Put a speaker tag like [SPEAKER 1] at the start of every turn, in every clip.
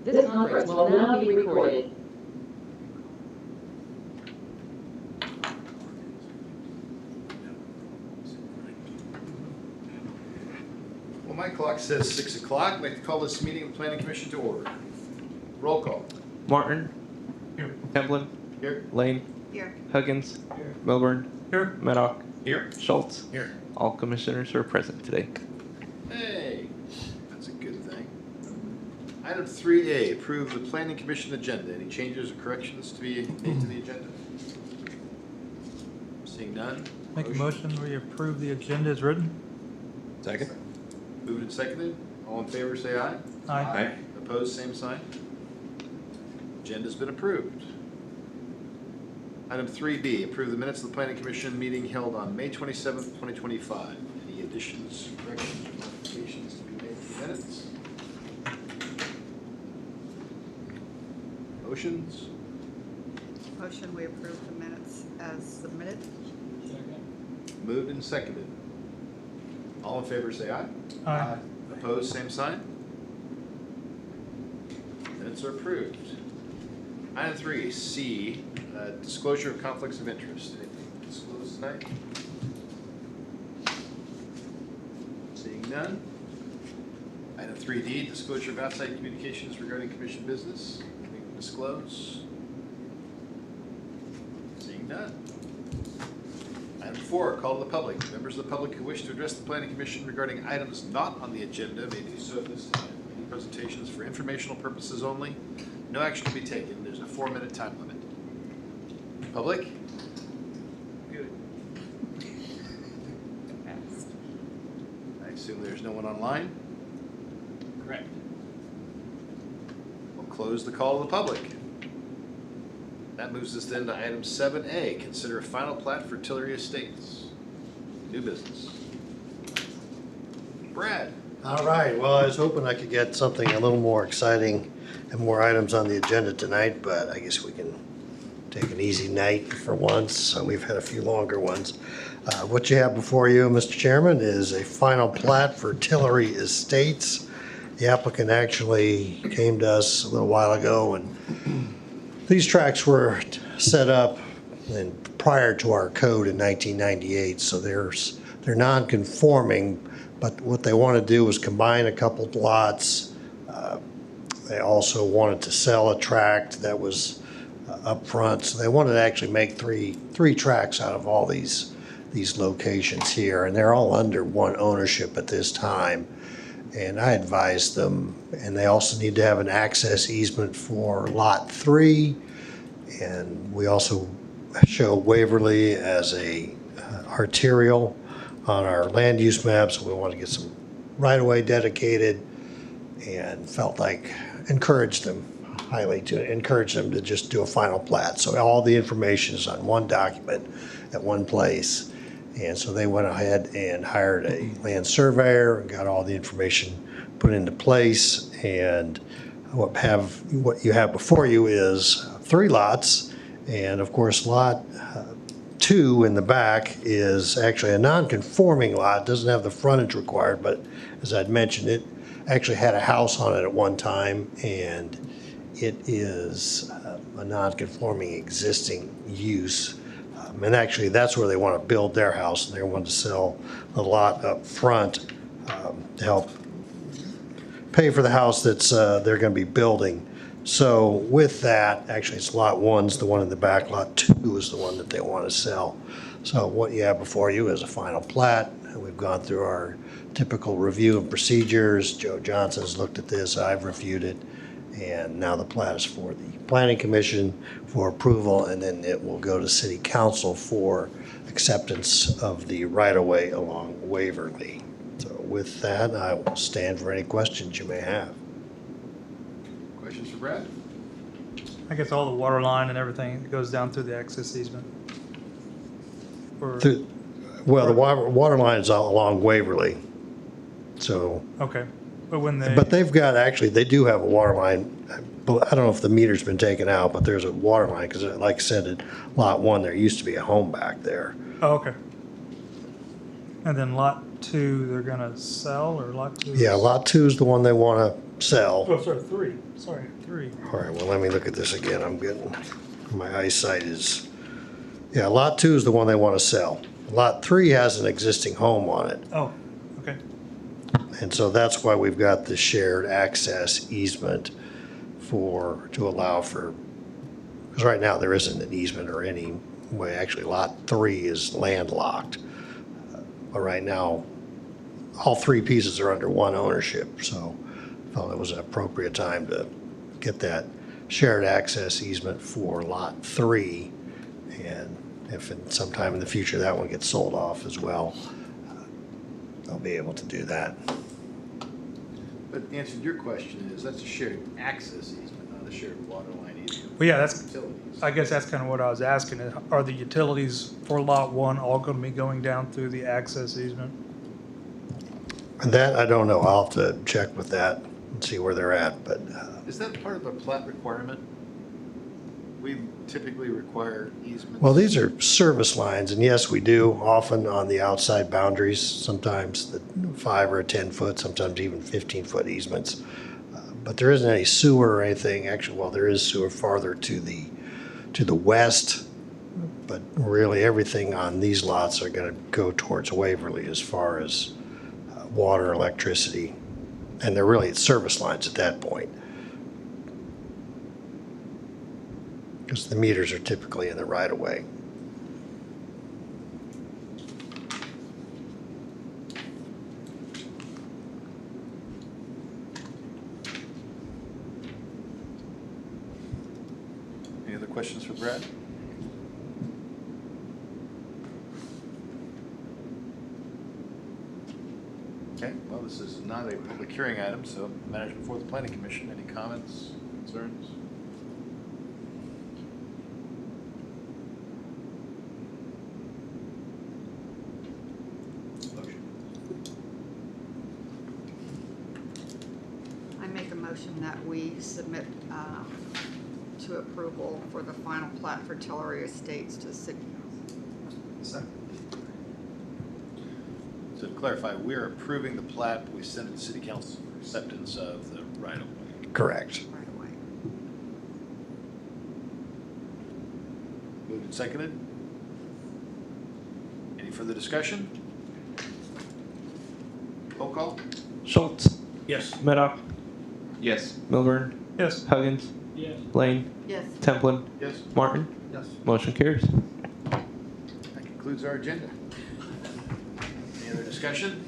[SPEAKER 1] This conference will now be recorded.
[SPEAKER 2] Well, my clock says 6 o'clock. I'd like to call this meeting of the Planning Commission to order. Roll call.
[SPEAKER 3] Martin. Here. Templin.
[SPEAKER 2] Here.
[SPEAKER 3] Lane.
[SPEAKER 4] Here.
[SPEAKER 3] Huggins.
[SPEAKER 2] Here.
[SPEAKER 3] Milburn.
[SPEAKER 5] Here.
[SPEAKER 3] Maddock.
[SPEAKER 2] Here.
[SPEAKER 3] Schultz.
[SPEAKER 2] Here.
[SPEAKER 3] All commissioners are present today.
[SPEAKER 2] Hey, that's a good thing. Item 3A, approve the Planning Commission agenda. Any changes or corrections to be made to the agenda? Seeing none.
[SPEAKER 5] Make a motion, we approve the agenda as written.
[SPEAKER 2] Second. Moved and seconded. All in favor, say aye.
[SPEAKER 5] Aye.
[SPEAKER 2] Opposed, same sign. Agenda's been approved. Item 3B, approve the minutes of the Planning Commission meeting held on May 27th, 2025. Any additions, corrections, or modifications to be made to the minutes? Motions?
[SPEAKER 4] Motion, we approve the minutes as submitted.
[SPEAKER 2] Moved and seconded. All in favor, say aye.
[SPEAKER 5] Aye.
[SPEAKER 2] Opposed, same sign. Minutes are approved. Item 3C, disclosure of conflicts of interest. Anything disclosed tonight? Seeing none. Item 3D, disclosure of outside communications regarding commission business. Anything to disclose? Seeing none. Item 4, call to the public. Members of the public who wish to address the Planning Commission regarding items not on the agenda may do so at this time. Any presentations for informational purposes only. No action to be taken. There's a 4-minute time limit. Public? Good. I assume there's no one online?
[SPEAKER 3] Correct.
[SPEAKER 2] We'll close the call to the public. That moves us then to item 7A, consider a final plat for Tillery Estates. New business. Brad.
[SPEAKER 6] All right, well, I was hoping I could get something a little more exciting and more items on the agenda tonight, but I guess we can take an easy night for once. So we've had a few longer ones. What you have before you, Mr. Chairman, is a final plat for Tillery Estates. The applicant actually came to us a little while ago, and these tracks were set up prior to our code in 1998, so they're non-conforming, but what they want to do is combine a couple lots. They also wanted to sell a tract that was up front, so they wanted to actually make three tracks out of all these locations here, and they're all under one ownership at this time. And I advised them, and they also need to have an access easement for Lot 3, and we also show Waverly as a arterial on our land use map, so we want to get some right-of-way dedicated, and felt like encouraged them highly to encourage them to just do a final plat. So all the information is on one document at one place. And so they went ahead and hired a land surveyor and got all the information put into place. And what you have before you is 3 lots. And of course, lot 2 in the back is actually a non-conforming lot. It doesn't have the frontage required, but as I'd mentioned, it actually had a house on it at one time, and it is a non-conforming existing use. And actually, that's where they want to build their house, and they want to sell the lot up front to help pay for the house that's they're going to be building. So with that, actually, it's lot 1's the one in the back. Lot 2 is the one that they want to sell. So what you have before you is a final plat. We've gone through our typical review of procedures. Joe Johnson's looked at this. I've reviewed it. And now the plat is for the Planning Commission for approval, and then it will go to City Council for acceptance of the right-of-way along Waverly. So with that, I will stand for any questions you may have.
[SPEAKER 2] Questions for Brad?
[SPEAKER 5] I guess all the water line and everything goes down through the access easement.
[SPEAKER 6] Well, the water line is all along Waverly. So,
[SPEAKER 5] Okay, but when they.
[SPEAKER 6] but they've got, actually, they do have a water line. I don't know if the meter's been taken out, but there's a water line, because like I said, at lot 1, there used to be a home back there.
[SPEAKER 5] Oh, okay. And then lot 2, they're gonna sell, or lot 2?
[SPEAKER 6] Yeah, lot 2 is the one they want to sell.
[SPEAKER 5] Oh, sorry, three.
[SPEAKER 6] All right, well, let me look at this again. I'm getting, my eyesight is, yeah, lot 2 is the one they want to sell. Lot 3 has an existing home on it.
[SPEAKER 5] Oh, okay.
[SPEAKER 6] And so that's why we've got the shared access easement to allow for, because right now there isn't an easement or any way. Actually, lot 3 is landlocked. But right now, all 3 pieces are under one ownership, so I felt it was an appropriate time to get that shared access easement for lot 3. And if sometime in the future that one gets sold off as well, they'll be able to do that.
[SPEAKER 2] But the answer to your question is, that's a shared access easement, not a shared water line easement.
[SPEAKER 5] Well, yeah, that's,
[SPEAKER 2] Utilities.
[SPEAKER 5] I guess that's kind of what I was asking. Are the utilities for lot 1 all going to be going down through the access easement?
[SPEAKER 6] And that, I don't know. I'll have to check with that and see where they're at, but
[SPEAKER 2] Is that part of a plat requirement? We typically require easements.
[SPEAKER 6] well, these are service lines, and yes, we do, often on the outside boundaries, sometimes the 5 or 10 foot, sometimes even 15-foot easements. But there isn't any sewer or anything. Actually, well, there is sewer farther to the west, but really everything on these lots are going to go towards Waverly as far as water, electricity, and they're really service lines at that point. Because the meters are typically in the right of way.
[SPEAKER 2] Any other questions for Brad? Okay, well, this is not a public hearing item, so matters before the planning commission. Any comments, concerns? Motion.
[SPEAKER 4] I make a motion that we submit to approval for the final plat for Tillery Estates to the city council.
[SPEAKER 2] So to clarify, we're approving the plat, but we send it to city council for acceptance of the right of way.
[SPEAKER 6] Correct.
[SPEAKER 4] Right away.
[SPEAKER 2] Moved and seconded. Any further discussion? Roll call?
[SPEAKER 3] Schultz,
[SPEAKER 7] Yes.
[SPEAKER 3] Maddox,
[SPEAKER 7] Yes.
[SPEAKER 3] Milburn,
[SPEAKER 5] Yes.
[SPEAKER 3] Huggins,
[SPEAKER 7] Yes.
[SPEAKER 3] Lane,
[SPEAKER 4] Yes.
[SPEAKER 3] Templin,
[SPEAKER 2] Yes.
[SPEAKER 3] Martin.
[SPEAKER 7] Yes.
[SPEAKER 3] Motion carries.
[SPEAKER 2] That concludes our agenda. Any other discussion?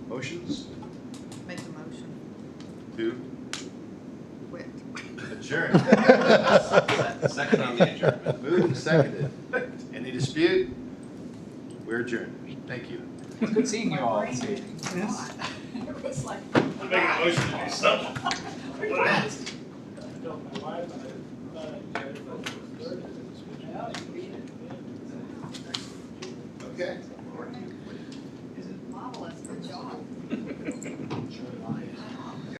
[SPEAKER 2] Motions?
[SPEAKER 4] Make a motion.
[SPEAKER 2] To
[SPEAKER 4] Quit.
[SPEAKER 2] adjourn.
[SPEAKER 7] Second on the adjournment.
[SPEAKER 2] Moved and seconded. Any dispute? We're adjourned. Thank you.
[SPEAKER 7] It's good seeing you all this evening.
[SPEAKER 4] It's like.
[SPEAKER 7] I'm making a motion to do something.
[SPEAKER 2] Okay.
[SPEAKER 4] Marvelous, good job.